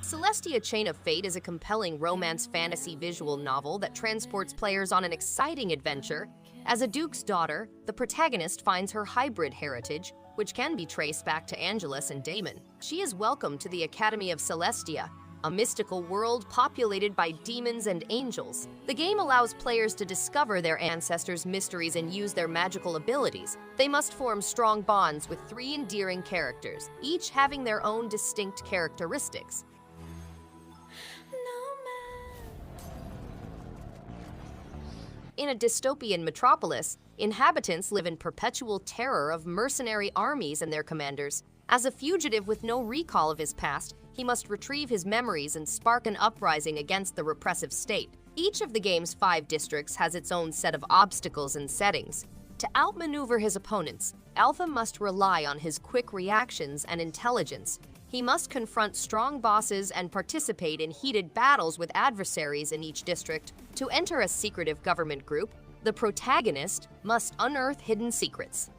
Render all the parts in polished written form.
Celestia Chain of Fate is a compelling romance fantasy visual novel that transports players on an exciting adventure. As a duke's daughter, the protagonist finds her hybrid heritage, which can be traced back to Angelus and Damon. She is welcomed to the Academy of Celestia, a mystical world populated by demons and angels. The game allows players to discover their ancestors' mysteries and use their magical abilities. They must form strong bonds with 3 endearing characters, each having their own distinct characteristics. In a dystopian metropolis, inhabitants live in perpetual terror of mercenary armies and their commanders. As a fugitive with no recall of his past, he must retrieve his memories and spark an uprising against the repressive state. Each of the game's 5 districts has its own set of obstacles and settings. To outmaneuver his opponents, Alpha must rely on his quick reactions and intelligence. He must confront strong bosses and participate in heated battles with adversaries in each district. To enter a secretive government group, the protagonist must unearth hidden secrets.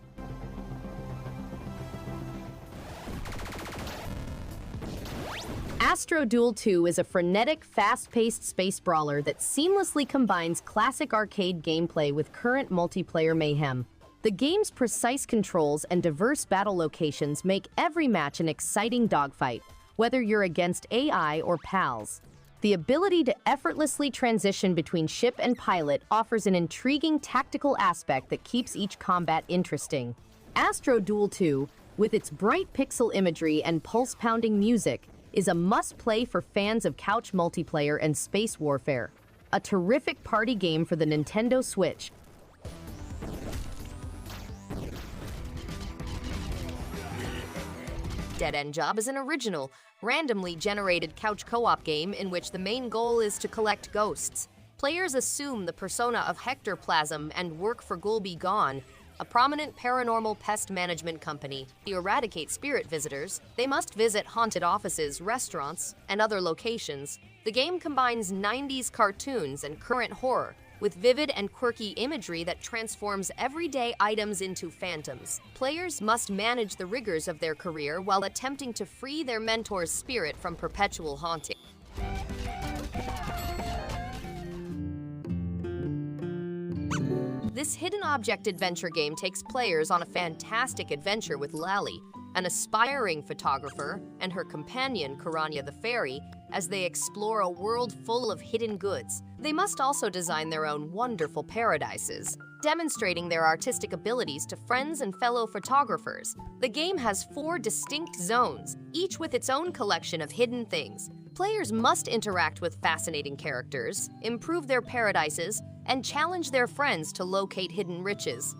Astro Duel 2 is a frenetic, fast-paced space brawler that seamlessly combines classic arcade gameplay with current multiplayer mayhem. The game's precise controls and diverse battle locations make every match an exciting dogfight, whether you're against AI or pals. The ability to effortlessly transition between ship and pilot offers an intriguing tactical aspect that keeps each combat interesting. Astro Duel 2, with its bright pixel imagery and pulse-pounding music, is a must-play for fans of couch multiplayer and space warfare. A terrific party game for the Nintendo Switch. Dead End Job is an original, randomly generated couch co-op game in which the main goal is to collect ghosts. Players assume the persona of Hectoplasm and work for Ghoul Be Gone, a prominent paranormal pest management company. To eradicate spirit visitors, they must visit haunted offices, restaurants, and other locations. The game combines 90s cartoons and current horror, with vivid and quirky imagery that transforms everyday items into phantoms. Players must manage the rigors of their career while attempting to free their mentor's spirit from perpetual haunting. This hidden object adventure game takes players on a fantastic adventure with Lally, an aspiring photographer, and her companion, Karanya the Fairy, as they explore a world full of hidden goods. They must also design their own wonderful paradises, demonstrating their artistic abilities to friends and fellow photographers. The game has 4 distinct zones, each with its own collection of hidden things. Players must interact with fascinating characters, improve their paradises, and challenge their friends to locate hidden riches.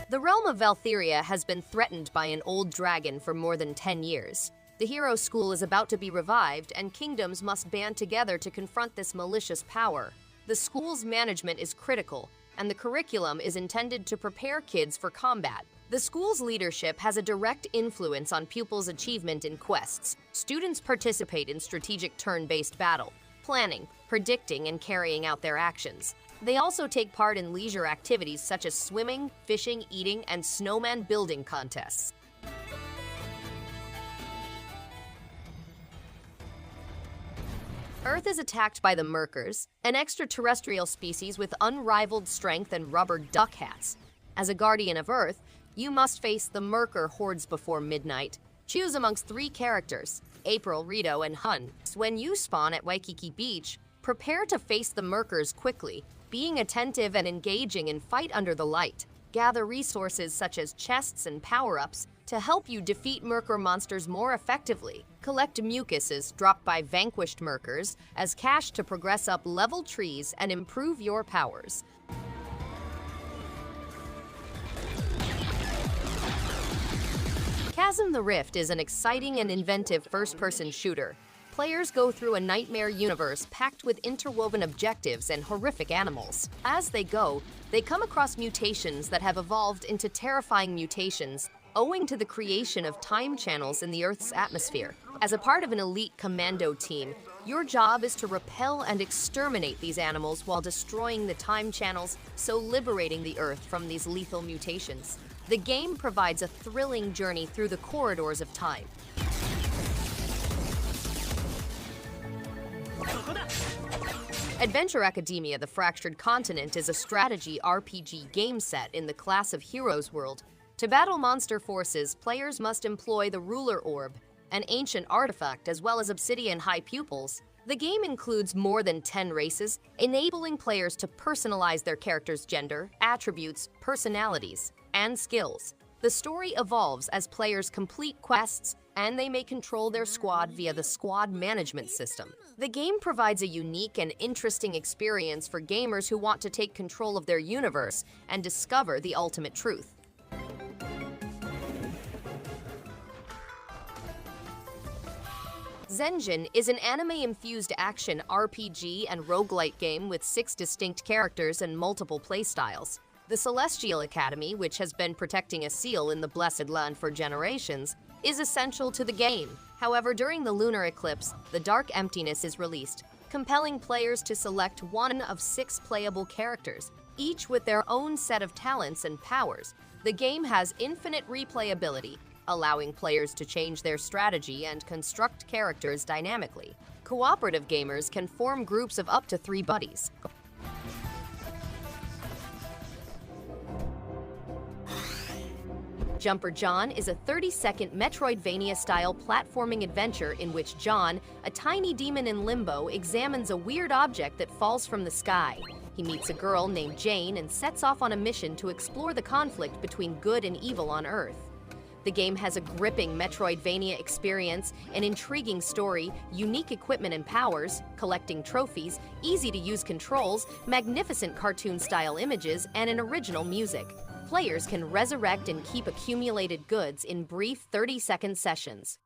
The realm of Valthiria has been threatened by an old dragon for more than 10 years. The hero school is about to be revived, and kingdoms must band together to confront this malicious power. The school's management is critical, and the curriculum is intended to prepare kids for combat. The school's leadership has a direct influence on pupils' achievement in quests. Students participate in strategic turn-based battle, planning, predicting, and carrying out their actions. They also take part in leisure activities such as swimming, fishing, eating, and snowman building contests. Earth is attacked by the Merkers, an extraterrestrial species with unrivaled strength and rubber duck hats. As a guardian of Earth, you must face the Merker hordes before midnight. Choose amongst 3 characters, April, Rito, and Hun. When you spawn at Waikiki Beach, prepare to face the Merkers quickly, being attentive and engaging in Fight Under the Light. Gather resources such as chests and power-ups to help you defeat Merker monsters more effectively. Collect mucuses dropped by vanquished Merkers as cash to progress up level trees and improve your powers. Chasm the Rift is an exciting and inventive first-person shooter. Players go through a nightmare universe packed with interwoven objectives and horrific animals. As they go, they come across mutations that have evolved into terrifying mutations owing to the creation of time channels in the Earth's atmosphere. As a part of an elite commando team, your job is to repel and exterminate these animals while destroying the time channels, so liberating the Earth from these lethal mutations. The game provides a thrilling journey through the corridors of time. Adventure Academia: The Fractured Continent is a strategy RPG game set in the Class of Heroes world. To battle monster forces, players must employ the Ruler Orb, an ancient artifact, as well as obsidian high pupils. The game includes more than 10 races, enabling players to personalize their character's gender, attributes, personalities, and skills. The story evolves as players complete quests, and they may control their squad via the squad management system. The game provides a unique and interesting experience for gamers who want to take control of their universe and discover the ultimate truth. Zengeon is an anime-infused action RPG and roguelite game with 6 distinct characters and multiple playstyles. The Celestial Academy, which has been protecting a seal in the Blessed Land for generations, is essential to the game. However, during the lunar eclipse, the Dark Emptiness is released, compelling players to select one of 6 playable characters, each with their own set of talents and powers. The game has infinite replayability, allowing players to change their strategy and construct characters dynamically. Cooperative gamers can form groups of up to 3 buddies. Jumper John is a 30-second Metroidvania-style platforming adventure in which John, a tiny demon in limbo, examines a weird object that falls from the sky. He meets a girl named Jane and sets off on a mission to explore the conflict between good and evil on Earth. The game has a gripping Metroidvania experience, an intriguing story, unique equipment and powers, collecting trophies, easy-to-use controls, magnificent cartoon-style images, and an original music. Players can resurrect and keep accumulated goods in brief 30-second sessions.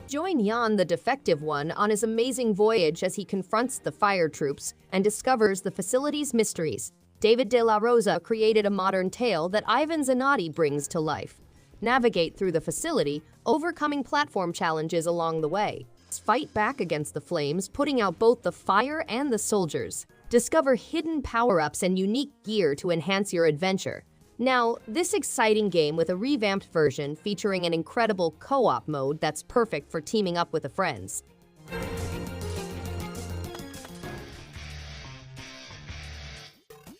Join Jan the Defective One on his amazing voyage as he confronts the fire troops and discovers the facility's mysteries. David de la Rosa created a modern tale that Ivan Zanotti brings to life. Navigate through the facility, overcoming platform challenges along the way. Fight back against the flames, putting out both the fire and the soldiers. Discover hidden power-ups and unique gear to enhance your adventure. Now, this exciting game with a revamped version featuring an incredible co-op mode that's perfect for teaming up with friends.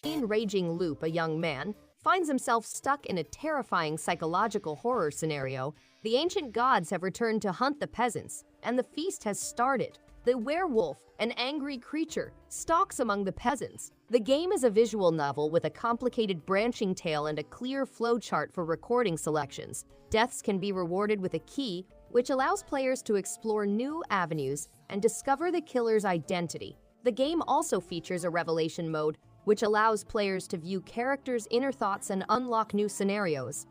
In Raging Loop, a young man finds himself stuck in a terrifying psychological horror scenario. The ancient gods have returned to hunt the peasants, and the feast has started. The werewolf, an angry creature, stalks among the peasants. The game is a visual novel with a complicated branching tale and a clear flowchart for recording selections. Deaths can be rewarded with a key, which allows players to explore new avenues and discover the killer's identity. The game also features a revelation mode, which allows players to view characters' inner thoughts and unlock new scenarios.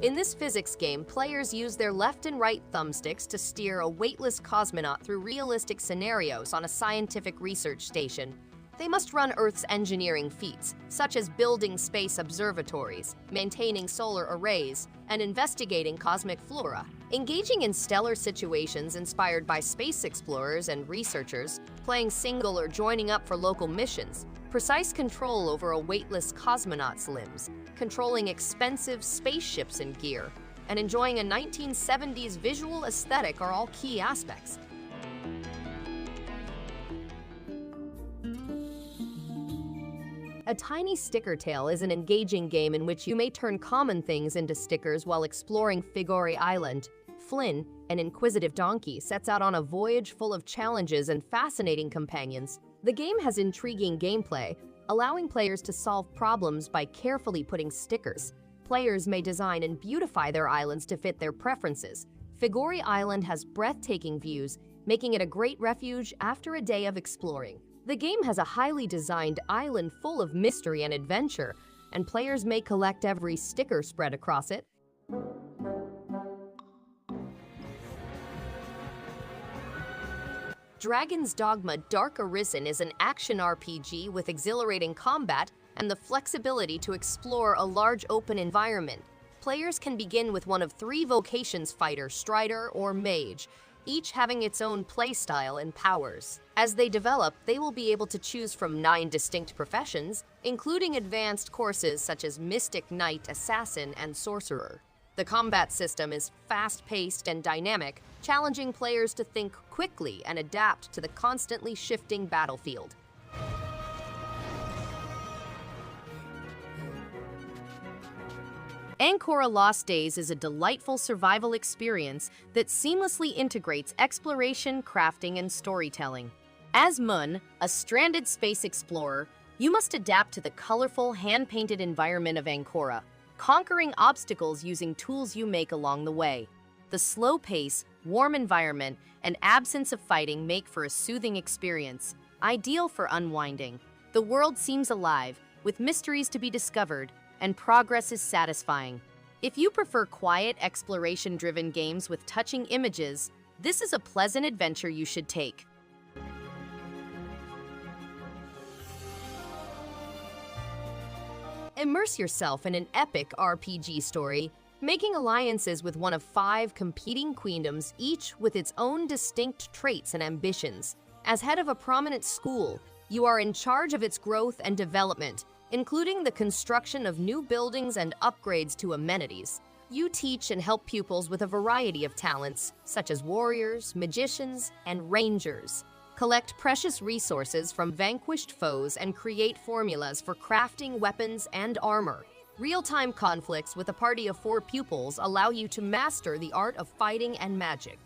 In this physics game, players use their left and right thumbsticks to steer a weightless cosmonaut through realistic scenarios on a scientific research station. They must run Earth's engineering feats, such as building space observatories, maintaining solar arrays, and investigating cosmic flora. Engaging in stellar situations inspired by space explorers and researchers, playing single or joining up for local missions, precise control over a weightless cosmonaut's limbs, controlling expensive spaceships and gear, and enjoying a 1970s visual aesthetic are all key aspects. A Tiny Sticker Tale is an engaging game in which you may turn common things into stickers while exploring Figori Island. Flynn, an inquisitive donkey, sets out on a voyage full of challenges and fascinating companions. The game has intriguing gameplay, allowing players to solve problems by carefully putting stickers. Players may design and beautify their islands to fit their preferences. Figori Island has breathtaking views, making it a great refuge after a day of exploring. The game has a highly designed island full of mystery and adventure, and players may collect every sticker spread across it. Dragon's Dogma Dark Arisen is an action RPG with exhilarating combat and the flexibility to explore a large open environment. Players can begin with one of 3 vocations: fighter, strider, or mage. each having its own playstyle and powers. As they develop, they will be able to choose from 9 distinct professions, including advanced courses such as Mystic Knight, Assassin, and Sorcerer. The combat system is fast-paced and dynamic, challenging players to think quickly and adapt to the constantly shifting battlefield. Ankora Lost Days is a delightful survival experience that seamlessly integrates exploration, crafting, and storytelling. As Mun, a stranded space explorer, you must adapt to the colorful, hand-painted environment of Ankora, conquering obstacles using tools you make along the way. The slow pace, warm environment, and absence of fighting make for a soothing experience, ideal for unwinding. The world seems alive, with mysteries to be discovered, and progress is satisfying. If you prefer quiet, exploration-driven games with touching images, this is a pleasant adventure you should take. Immerse yourself in an epic RPG story, making alliances with one of 5 competing queendoms, each with its own distinct traits and ambitions. As head of a prominent school, you are in charge of its growth and development, including the construction of new buildings and upgrades to amenities. You teach and help pupils with a variety of talents, such as warriors, magicians, and rangers. Collect precious resources from vanquished foes and create formulas for crafting weapons and armor. Real-time conflicts with a party of 4 pupils allow you to master the art of fighting and magic.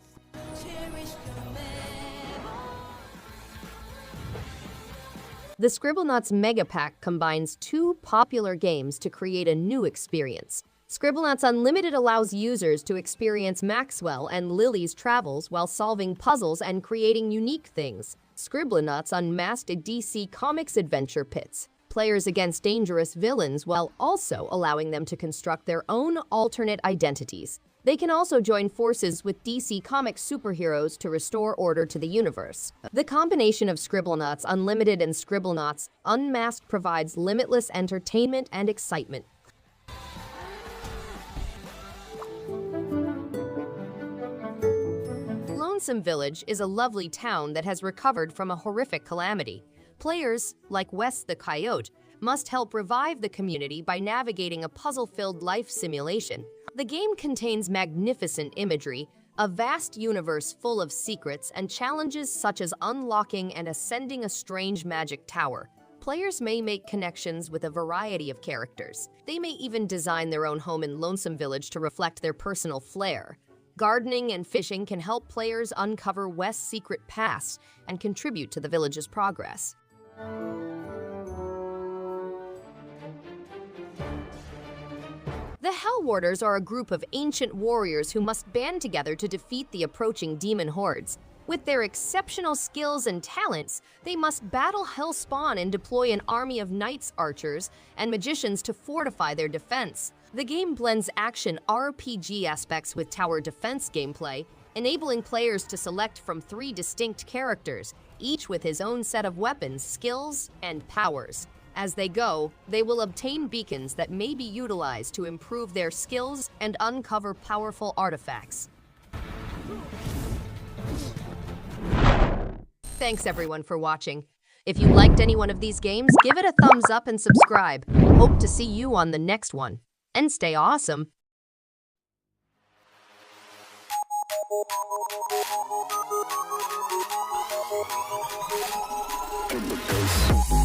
The Scribblenauts Mega Pack combines 2 popular games to create a new experience. Scribblenauts Unlimited allows users to experience Maxwell and Lily's travels while solving puzzles and creating unique things. Scribblenauts Unmasked DC Comics adventure pits players against dangerous villains while also allowing them to construct their own alternate identities. They can also join forces with DC Comics superheroes to restore order to the universe. The combination of Scribblenauts Unlimited and Scribblenauts Unmasked provides limitless entertainment and excitement. Lonesome Village is a lovely town that has recovered from a horrific calamity. Players, like Wes the Coyote, must help revive the community by navigating a puzzle-filled life simulation. The game contains magnificent imagery, a vast universe full of secrets, and challenges such as unlocking and ascending a strange magic tower. Players may make connections with a variety of characters. They may even design their own home in Lonesome Village to reflect their personal flair. Gardening and fishing can help players uncover West's secret past and contribute to the village's progress. The Hell Warders are a group of ancient warriors who must band together to defeat the approaching demon hordes. With their exceptional skills and talents, they must battle Hellspawn and deploy an army of knights, archers, and magicians to fortify their defense. The game blends action RPG aspects with tower defense gameplay, enabling players to select from 3 distinct characters, each with his own set of weapons, skills, and powers. As they go, they will obtain beacons that may be utilized to improve their skills and uncover powerful artifacts. Thanks everyone for watching. If you liked any one of these games, give it a thumbs up and subscribe. Hope to see you on the next one. And stay awesome! In the face.